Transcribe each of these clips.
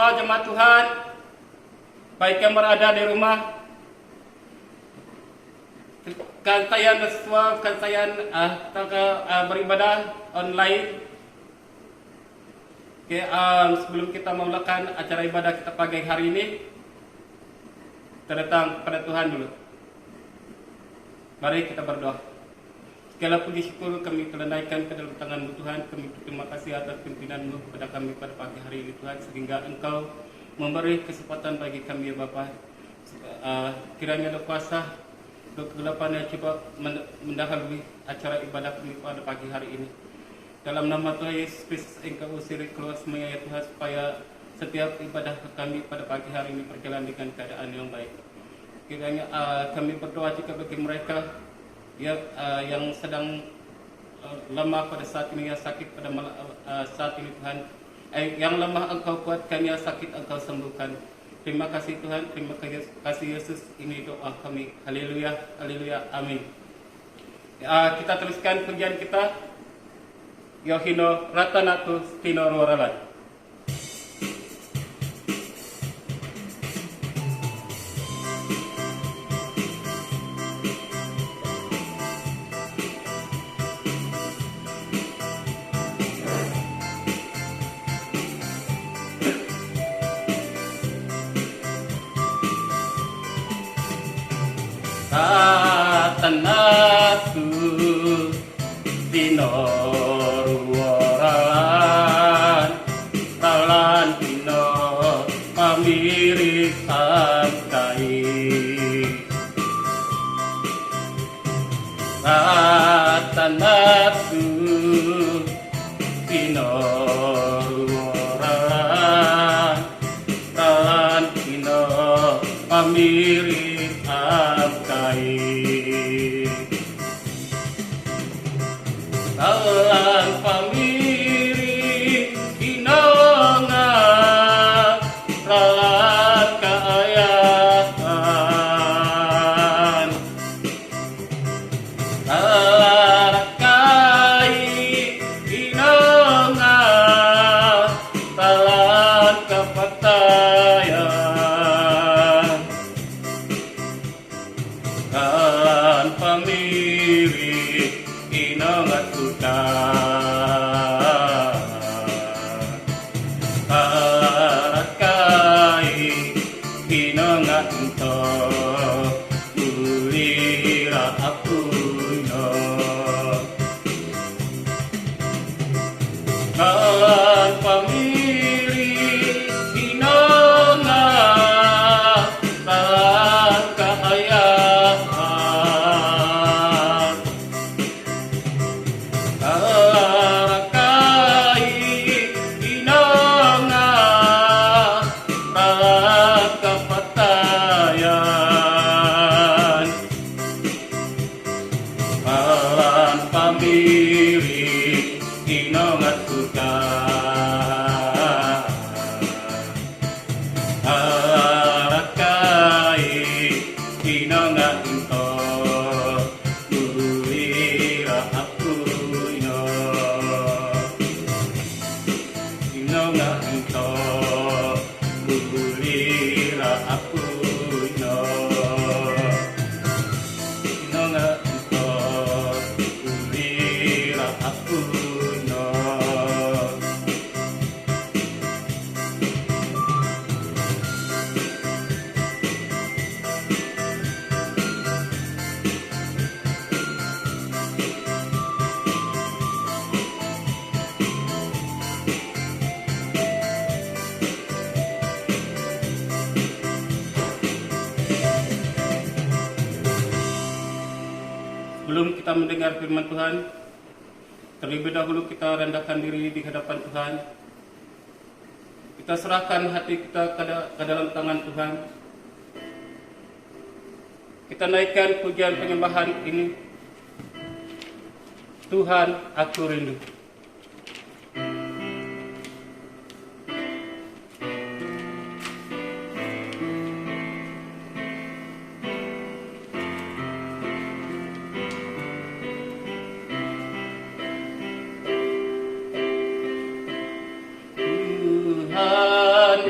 semua jemaat Tuhan, baik yang berada di rumah, kalian semua, kalian beribadah online. Oke, sebelum kita memulakan acara ibadah kita pagi hari ini, kita datang kepada Tuhan dulu. Mari kita berdoa. Segala puji syukur kami telah naikkan ke dalam tangan-Mu Tuhan. Kami berterima kasih atas pimpinan-Mu kepada kami pada pagi hari ini Tuhan, sehingga Engkau memberi kesempatan bagi kami ya Bapa. Kiranya ada kuasa untuk kegelapan yang coba mendahului acara ibadah kami pada pagi hari ini. Dalam nama Tuhan Yesus Kristus, Engkau usir keluar semuanya ya Tuhan, supaya setiap ibadah kami pada pagi hari ini berjalan dengan keadaan yang baik. Kiranya kami berdoa juga bagi mereka yang sedang lemah pada saat ini, yang sakit pada saat ini Tuhan. Yang lemah Engkau kuatkan, yang sakit Engkau sembuhkan. Terima kasih Tuhan, terima kasih Yesus. Ini doa kami. Haleluya, haleluya, amin. Kita teruskan pujian kita. Yohino Ratanatu Tino Roralan. Ratanatu Tino Pamirit angkai Ratanatu Tinoruoran Talan Tino Pamirit angkai Talan Pamirit Inonga Ralat kaayaan Rarakai inonga Ralat kapatayan Ralan pamiri inonga tutan Inonga ento ulira apuno Kalan pamiri inonga Kalan kaayaan Karakai inonga Kalan kapatayan Kalan pamiri inongat tutan Arakai inongat ento ulira apuno Inongat ento ulira apuno Inonga ento ulira apuno Sebelum kita mendengar firman Tuhan, terlebih dahulu kita rendahkan diri di hadapan Tuhan. Kita serahkan hati kita ke dalam tangan Tuhan. Kita naikkan pujian penyembahan ini. Tuhan, aku rindu. Tuhan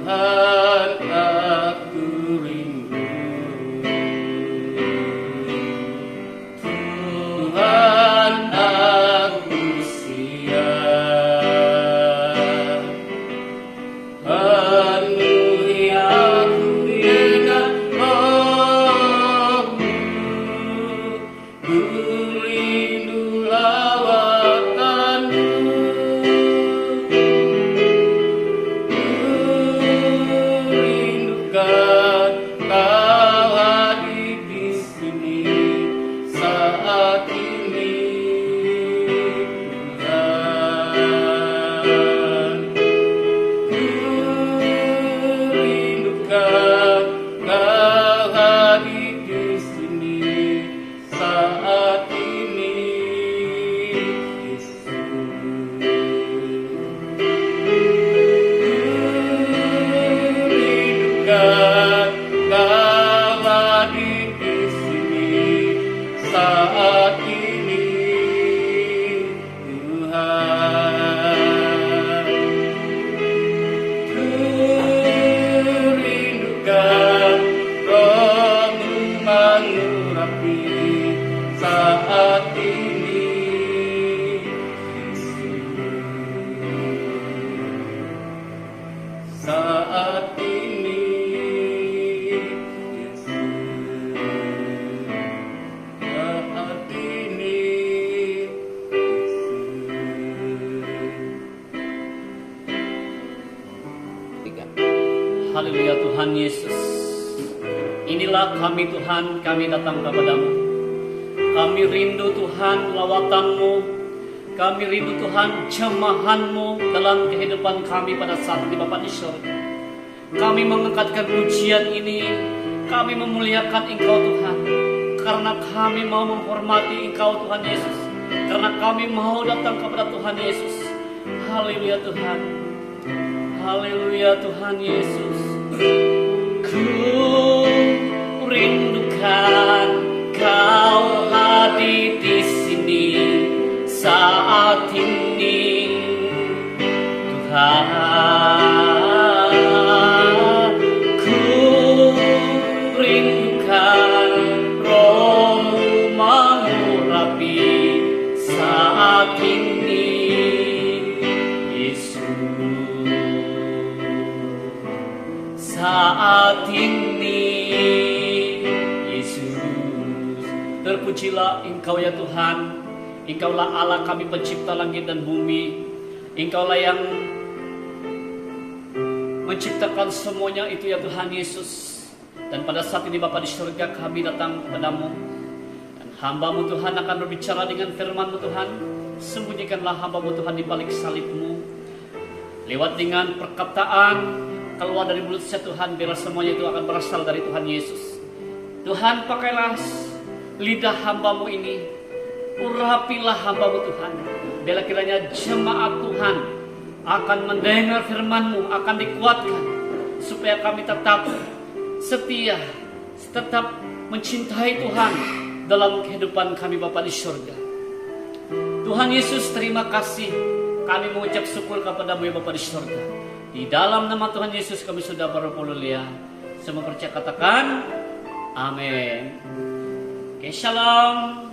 Tuhan aku rindu, Tuhan aku siap, penuhi aku dengan roh-Mu, ku rindu lawatan-Mu, ku rindukan Kau hadir di sini saat ini, Tuhan. Ku rindukan Kau hadir di sini saat ini, Yesus. Rindukan Kau hadir di sini saat ini, Tuhan. Ku rindukan Roh-Mu mengurapi saat ini, Yesus. Saat ini, Yesus. Saat ini, Yesus. Haleluya Tuhan Yesus. Inilah kami Tuhan, kami datang kepadamu. Kami rindu Tuhan lawatan-Mu. Kami rindu Tuhan jemahan-Mu dalam kehidupan kami pada saat ini Bapa di surga. Kami mengangkatkan pujian ini, kami memuliakan Engkau Tuhan, karena kami mau menghormati Engkau Tuhan Yesus, karena kami mau datang kepada Tuhan Yesus. Haleluya Tuhan. Haleluya Tuhan Yesus. Ku rindukan Kau hadir di sini saat ini, Tuhan. Ku rindukan Roh-Mu mengurapi saat ini, Yesus. Saat ini, Yesus. Terpujilah Engkau ya Tuhan. Engkaulah Allah kami pencipta langit dan bumi. Engkaulah yang menciptakan semuanya itu ya Tuhan Yesus. Dan pada saat ini Bapa di surga kami datang kepadamu. Dan hamba-Mu Tuhan akan berbicara dengan firman-Mu Tuhan. Sembunyikanlah hamba-Mu Tuhan di balik salib-Mu. Lewat dengan perkataan keluar dari mulut saya Tuhan, biar semuanya itu akan berasal dari Tuhan Yesus. Tuhan, pakailah lidah hamba-Mu ini, urapilah hamba-Mu Tuhan, biar kiranya jemaat Tuhan akan mendengar firman-Mu, akan dikuatkan, supaya kami tetap setia, tetap mencintai Tuhan dalam kehidupan kami Bapa di surga. Tuhan Yesus, terima kasih, kami mengucap syukur kepada-Mu ya Bapa di surga. Di dalam nama Tuhan Yesus kami sudah berhaleluya. Semua percaya katakan amin. Oke, shalom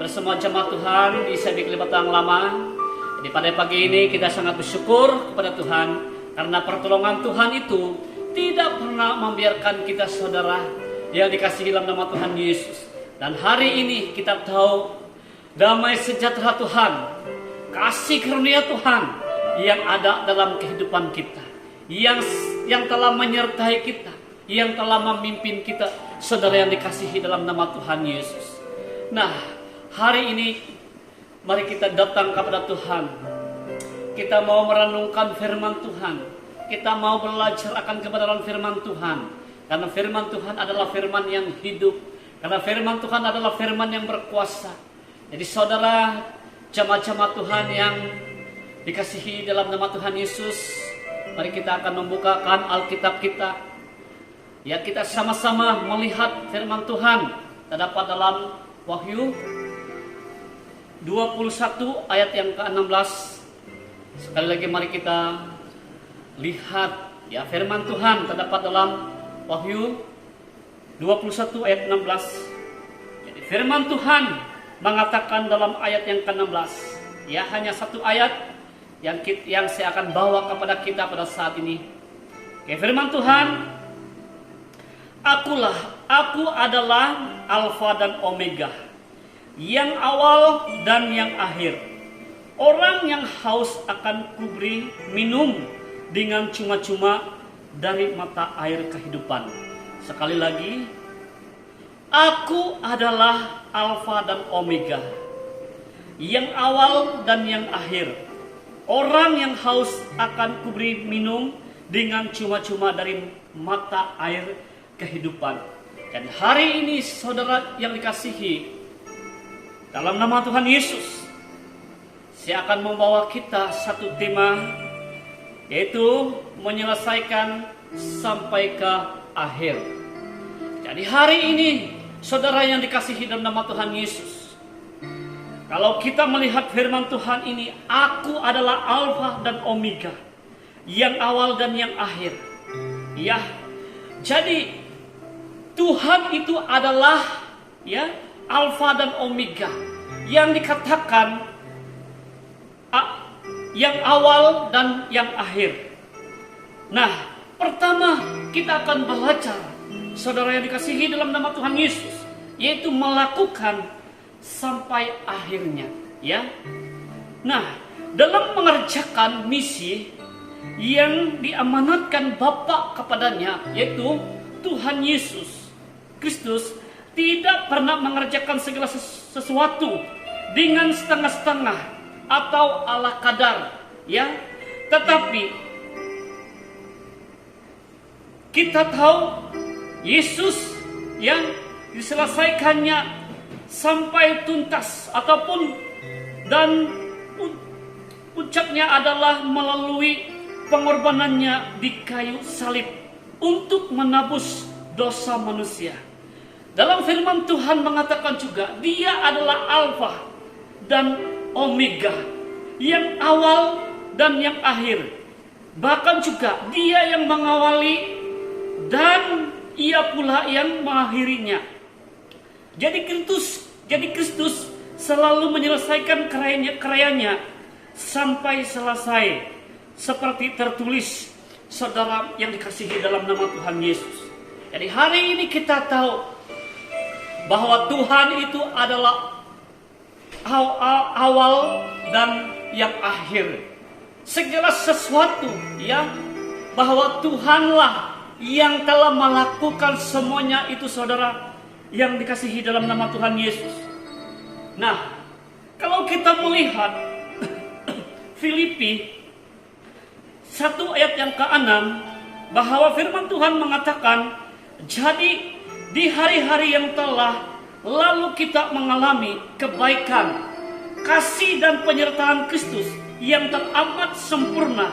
bersama jemaat Tuhan di Sebik Batang Lama. Jadi pada pagi ini kita sangat bersyukur kepada Tuhan, karena pertolongan Tuhan itu tidak pernah membiarkan kita saudara yang dikasihi dalam nama Tuhan Yesus. Dan hari ini kita tahu damai sejahtera Tuhan, kasih karunia Tuhan yang ada dalam kehidupan kita, yang telah menyertai kita, yang telah memimpin kita, saudara yang dikasihi dalam nama Tuhan Yesus. Nah, hari ini mari kita datang kepada Tuhan. Kita mau merenungkan firman Tuhan. Kita mau belajar akan kebenaran firman Tuhan. Karena firman Tuhan adalah firman yang hidup. Karena firman Tuhan adalah firman yang berkuasa. Jadi saudara, jemaat-jemaat Tuhan yang dikasihi dalam nama Tuhan Yesus, mari kita akan membukakan Alkitab kita. Ya, kita sama-sama melihat firman Tuhan. Terdapat dalam Wahyu 21 ayat yang ke-16. Sekali lagi mari kita lihat ya firman Tuhan terdapat dalam Wahyu 21 ayat 16. Jadi firman Tuhan mengatakan dalam ayat yang ke-16, ya hanya satu ayat yang saya akan bawa kepada kita pada saat ini. Oke, firman Tuhan, aku adalah Alfa dan Omega, yang awal dan yang akhir. Orang yang haus akan kuberi minum dengan cuma-cuma dari mata air kehidupan. Sekali lagi, aku adalah Alfa dan Omega, yang awal dan yang akhir. Orang yang haus akan kuberi minum dengan cuma-cuma dari mata air kehidupan. Dan hari ini saudara yang dikasihi, dalam nama Tuhan Yesus, saya akan membawa kita satu tema, yaitu menyelesaikan sampai ke akhir. Jadi hari ini saudara yang dikasihi dalam nama Tuhan Yesus, kalau kita melihat firman Tuhan ini, aku adalah Alfa dan Omega, yang awal dan yang akhir. Ya, jadi Tuhan itu adalah ya Alfa dan Omega, yang dikatakan yang awal dan yang akhir. Nah, pertama kita akan belajar, saudara yang dikasihi dalam nama Tuhan Yesus, yaitu melakukan sampai akhirnya, ya. Nah, dalam mengerjakan misi yang diamanatkan Bapa kepadanya, yaitu Tuhan Yesus Kristus tidak pernah mengerjakan segala sesuatu dengan setengah-setengah atau ala kadar, ya. Tetapi kita tahu Yesus yang diselesaikannya sampai tuntas ataupun dan puncaknya adalah melalui pengorbanannya di kayu salib untuk menebus dosa manusia. Dalam firman Tuhan mengatakan juga, Dia adalah Alfa dan Omega, yang awal dan yang akhir. Bahkan juga Dia yang mengawali dan Ia pula yang mengakhirinya. Jadi Kristus selalu menyelesaikan karyanya sampai selesai, seperti tertulis saudara yang dikasihi dalam nama Tuhan Yesus. Jadi hari ini kita tahu bahwa Tuhan itu adalah awal dan yang akhir. Segala sesuatu, ya, bahwa Tuhanlah yang telah melakukan semuanya itu, saudara yang dikasihi dalam nama Tuhan Yesus. Nah, kalau kita melihat Filipi 1 ayat yang ke-6, bahwa firman Tuhan mengatakan, jadi di hari-hari yang telah lalu kita mengalami kebaikan, kasih dan penyertaan Kristus yang teramat sempurna,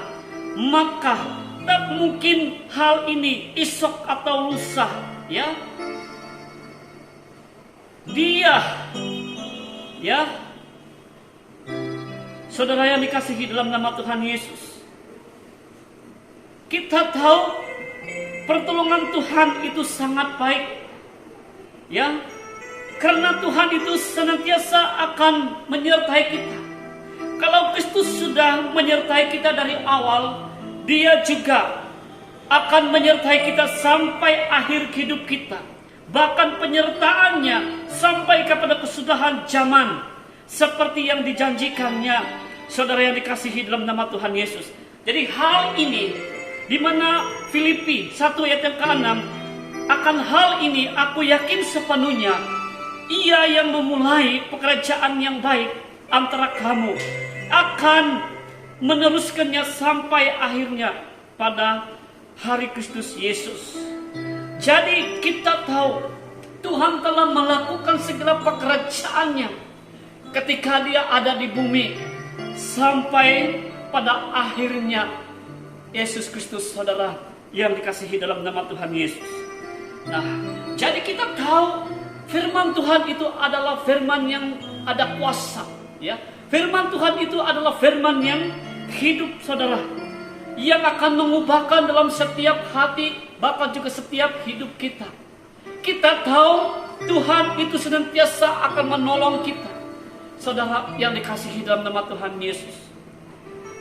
maka tak mungkin hal ini esok atau lusa, ya. Dia, ya, saudara yang dikasihi dalam nama Tuhan Yesus, kita tahu pertolongan Tuhan itu sangat baik, ya. Karena Tuhan itu senantiasa akan menyertai kita. Kalau Kristus sudah menyertai kita dari awal, Dia juga akan menyertai kita sampai akhir hidup kita. Bahkan penyertaannya sampai kepada kesudahan zaman, seperti yang dijanjikannya, saudara yang dikasihi dalam nama Tuhan Yesus. Jadi hal ini, di mana Filipi 1 ayat yang ke-6, akan hal ini aku yakin sepenuhnya, Ia yang memulai pekerjaan yang baik antara kamu akan meneruskannya sampai akhirnya pada hari Kristus Yesus. Jadi kita tahu Tuhan telah melakukan segala pekerjaannya ketika Dia ada di bumi sampai pada akhirnya Yesus Kristus, saudara yang dikasihi dalam nama Tuhan Yesus. Nah, jadi kita tahu firman Tuhan itu adalah firman yang ada kuasa, ya. Firman Tuhan itu adalah firman yang hidup, saudara. yang akan mengubahkan dalam setiap hati, bahkan juga setiap hidup kita. Kita tahu Tuhan itu senantiasa akan menolong kita. Saudara yang dikasihi dalam nama Tuhan Yesus.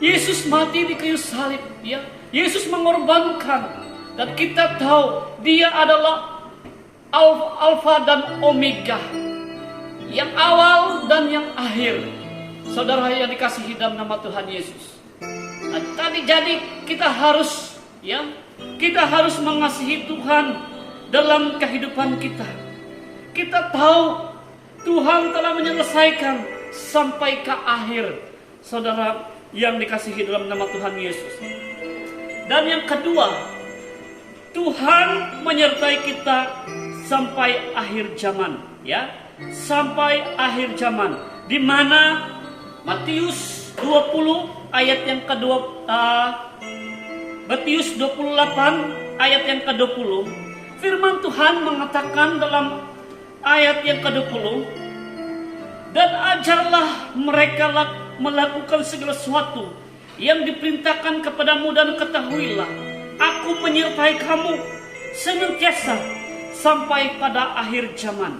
Yesus mati di kayu salib, ya. Yesus mengorbankan, dan kita tahu Dia adalah Alfa dan Omega, yang awal dan yang akhir. Saudara yang dikasihi dalam nama Tuhan Yesus. Nah, jadi kita harus mengasihi Tuhan dalam kehidupan kita. Kita tahu Tuhan telah menyelesaikan sampai ke akhir. Saudara yang dikasihi dalam nama Tuhan Yesus. Dan yang kedua, Tuhan menyertai kita sampai akhir zaman, ya. Sampai akhir zaman, di mana Matius 20 ayat yang Matius 28 ayat yang ke-20, firman Tuhan mengatakan dalam ayat yang ke-20, dan ajarlah mereka melakukan segala sesuatu yang diperintahkan kepadamu, dan ketahuilah aku menyertai kamu senantiasa sampai pada akhir zaman.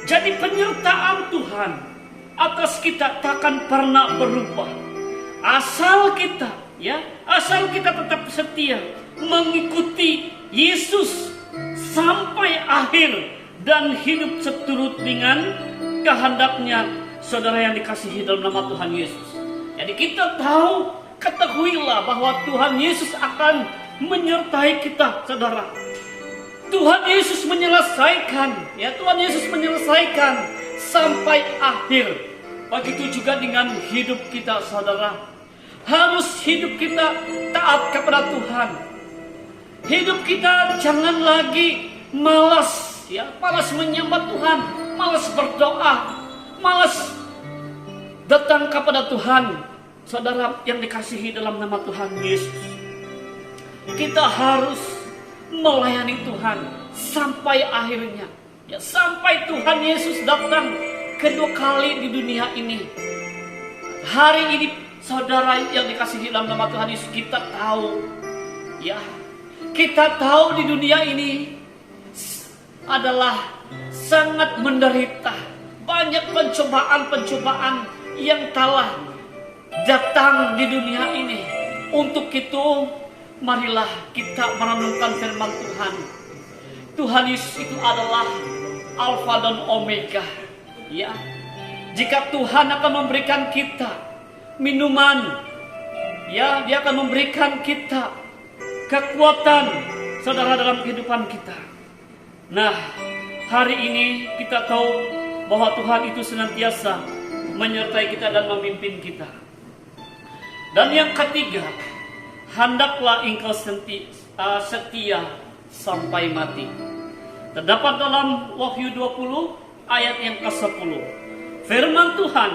Jadi penyertaan Tuhan atas kita takkan pernah berubah. Asal kita tetap setia mengikuti Yesus sampai akhir dan hidup seturut dengan kehendaknya. Saudara yang dikasihi dalam nama Tuhan Yesus. Jadi kita tahu, ketahuilah bahwa Tuhan Yesus akan menyertai kita, saudara. Tuhan Yesus menyelesaikan, Tuhan Yesus menyelesaikan sampai akhir. Begitu juga dengan hidup kita, saudara. Harus hidup kita taat kepada Tuhan. Hidup kita jangan lagi malas, malas menyembah Tuhan, malas berdoa, malas datang kepada Tuhan. Saudara yang dikasihi dalam nama Tuhan Yesus, kita harus melayani Tuhan sampai akhirnya, sampai Tuhan Yesus datang kedua kali di dunia ini. Hari ini, saudara yang dikasihi dalam nama Tuhan Yesus, kita tahu di dunia ini adalah sangat menderita. Banyak pencobaan-pencobaan yang telah datang di dunia ini. Untuk itu, marilah kita merenungkan firman Tuhan. Tuhan Yesus itu adalah Alfa dan Omega. Jika Tuhan akan memberikan kita minuman, Dia akan memberikan kita kekuatan, saudara, dalam kehidupan kita. Nah, hari ini kita tahu bahwa Tuhan itu senantiasa menyertai kita dan memimpin kita. Dan yang ketiga, hendaklah engkau setia sampai mati. Terdapat dalam Wahyu 20 ayat yang ke-10. Firman Tuhan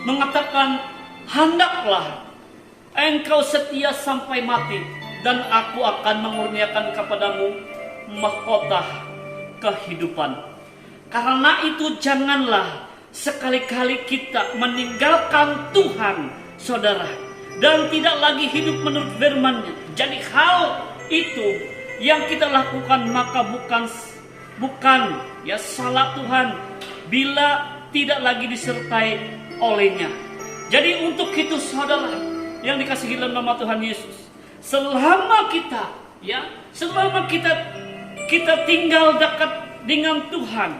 mengatakan, hendaklah engkau setia sampai mati, dan aku akan mengurniakan kepadamu mahkota kehidupan. Karena itu janganlah sekali-kali kita meninggalkan Tuhan, saudara, dan tidak lagi hidup menurut firman-Nya. Jadi hal itu yang kita lakukan maka bukan salah Tuhan bila tidak lagi disertai olehnya. Jadi untuk itu, saudara yang dikasihi dalam nama Tuhan Yesus, selama kita tinggal dekat dengan Tuhan,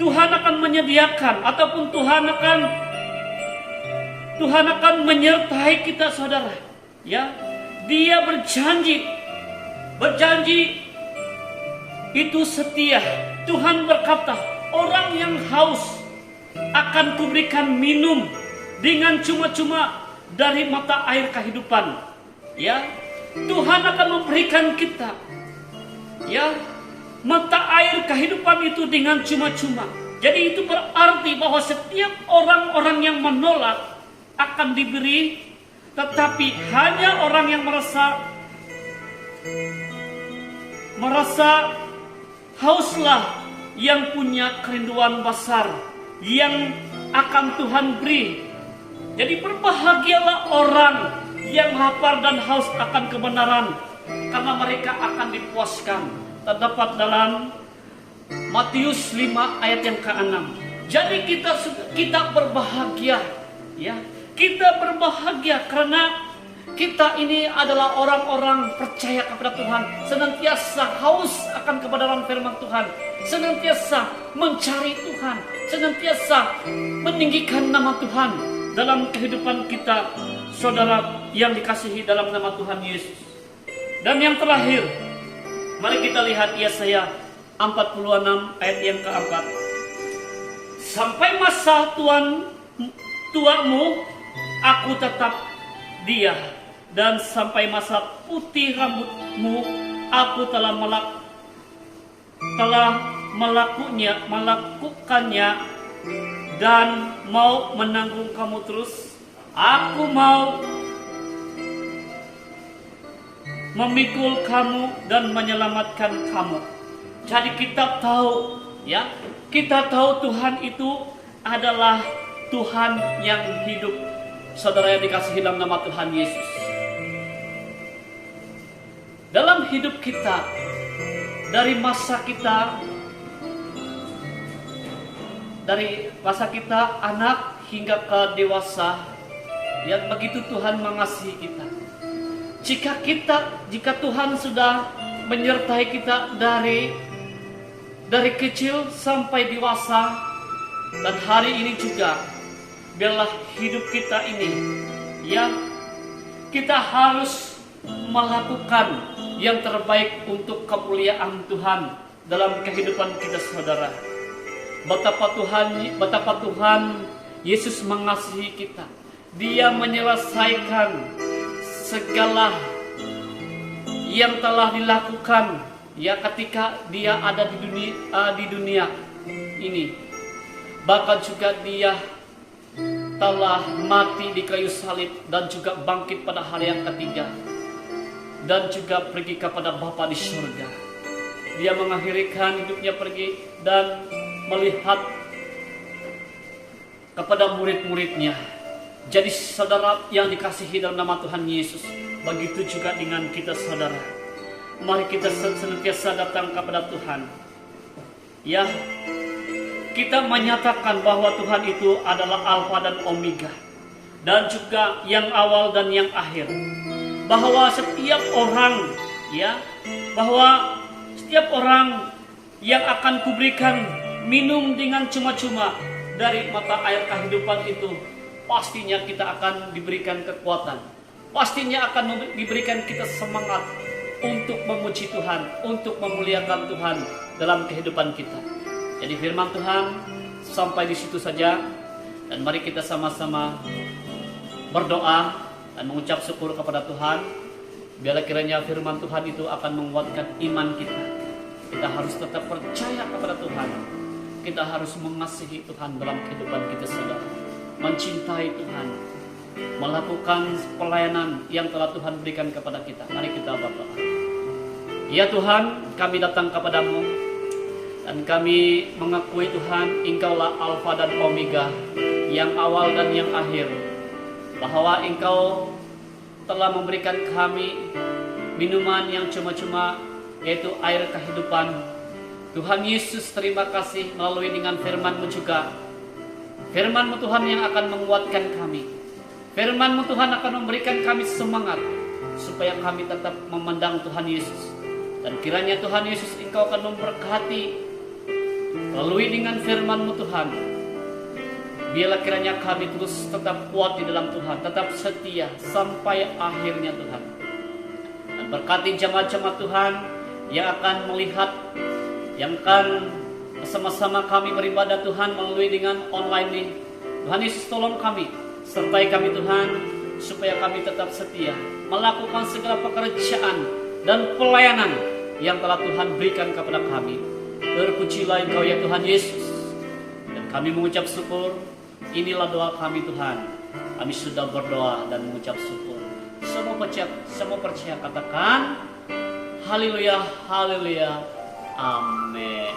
Tuhan akan menyediakan ataupun Tuhan akan menyertai kita, saudara. Dia berjanji itu setia. Tuhan berkata, orang yang haus akan kuberikan minum dengan cuma-cuma dari mata air kehidupan. Tuhan akan memberikan kita mata air kehidupan itu dengan cuma-cuma. Jadi itu berarti bahwa setiap orang-orang yang menolak akan diberi, tetapi hanya orang yang merasa hauslah yang punya kerinduan besar yang akan Tuhan beri. Jadi berbahagialah orang yang lapar dan haus akan kebenaran, karena mereka akan dipuaskan. Terdapat dalam Matius 5 ayat yang ke-6. Jadi kita berbahagia, ya. Kita berbahagia karena kita ini adalah orang-orang percaya kepada Tuhan, senantiasa haus akan kebenaran firman Tuhan, senantiasa mencari Tuhan, senantiasa meninggikan nama Tuhan dalam kehidupan kita, saudara yang dikasihi dalam nama Tuhan Yesus. Dan yang terakhir, mari kita lihat Yesaya 46 ayat yang keempat. Sampai masa tuamu, aku tetap dia, dan sampai masa putih rambutmu, aku telah melakukannya dan mau menanggung kamu terus. Aku mau memikul kamu dan menyelamatkan kamu. Jadi kita tahu, ya, kita tahu Tuhan itu adalah Tuhan yang hidup. Saudara yang dikasihi dalam nama Tuhan Yesus. Dalam hidup kita, dari masa kita anak hingga ke dewasa, yang begitu Tuhan mengasihi kita. Jika Tuhan sudah menyertai kita dari kecil sampai dewasa, dan hari ini juga, biarlah hidup kita ini, ya, kita harus melakukan yang terbaik untuk kemuliaan Tuhan dalam kehidupan kita, saudara. Betapa Tuhan Yesus mengasihi kita. Dia menyelesaikan segala yang telah dilakukan, ya, ketika dia ada di dunia ini. Bahkan juga dia telah mati di kayu salib dan juga bangkit pada hari yang ketiga, dan juga pergi kepada Bapa di surga. Dia mengakhirkan hidupnya pergi dan melihat kepada murid-muridnya. Jadi saudara yang dikasihi dalam nama Tuhan Yesus, begitu juga dengan kita, saudara. Mari kita senantiasa datang kepada Tuhan, ya. Kita menyatakan bahwa Tuhan itu adalah Alfa dan Omega, dan juga yang awal dan yang akhir. Bahwa setiap orang, ya, bahwa setiap orang yang akan kuberikan minum dengan cuma-cuma dari mata air kehidupan itu, pastinya kita akan diberikan kekuatan. Pastinya akan diberikan kita semangat untuk memuji Tuhan, untuk memuliakan Tuhan dalam kehidupan kita. Jadi firman Tuhan sampai di situ saja, dan mari kita sama-sama berdoa dan mengucap syukur kepada Tuhan. Biarlah kiranya firman Tuhan itu akan menguatkan iman kita. Kita harus tetap percaya kepada Tuhan. Kita harus mengasihi Tuhan dalam kehidupan kita, saudara. Mencintai Tuhan, melakukan pelayanan yang telah Tuhan berikan kepada kita. Mari kita berdoa. Ya Tuhan, kami datang kepadamu, dan kami mengakui Tuhan, Engkaulah Alfa dan Omega, yang awal dan yang akhir. Bahwa Engkau telah memberikan kami minuman yang cuma-cuma, yaitu air kehidupan. Tuhan Yesus, terima kasih melalui dengan firman-Mu juga. Firman-Mu Tuhan yang akan menguatkan kami. Firman-Mu Tuhan akan memberikan kami semangat supaya kami tetap memandang Tuhan Yesus. Dan kiranya Tuhan Yesus, Engkau akan memberkati melalui dengan firman-Mu Tuhan. Biarlah kiranya kami terus tetap kuat di dalam Tuhan, tetap setia sampai akhirnya Tuhan. Dan berkati jemaat-jemaat Tuhan yang akan melihat, yang akan bersama-sama kami beribadah Tuhan melalui dengan online ini. Tuhan Yesus, tolong kami, sertai kami Tuhan, supaya kami tetap setia melakukan segala pekerjaan dan pelayanan yang telah Tuhan berikan kepada kami. Terpujilah Engkau ya Tuhan Yesus. Dan kami mengucap syukur. Inilah doa kami Tuhan. Kami sudah berdoa dan mengucap syukur. Semua percaya katakan haleluya, haleluya, amin.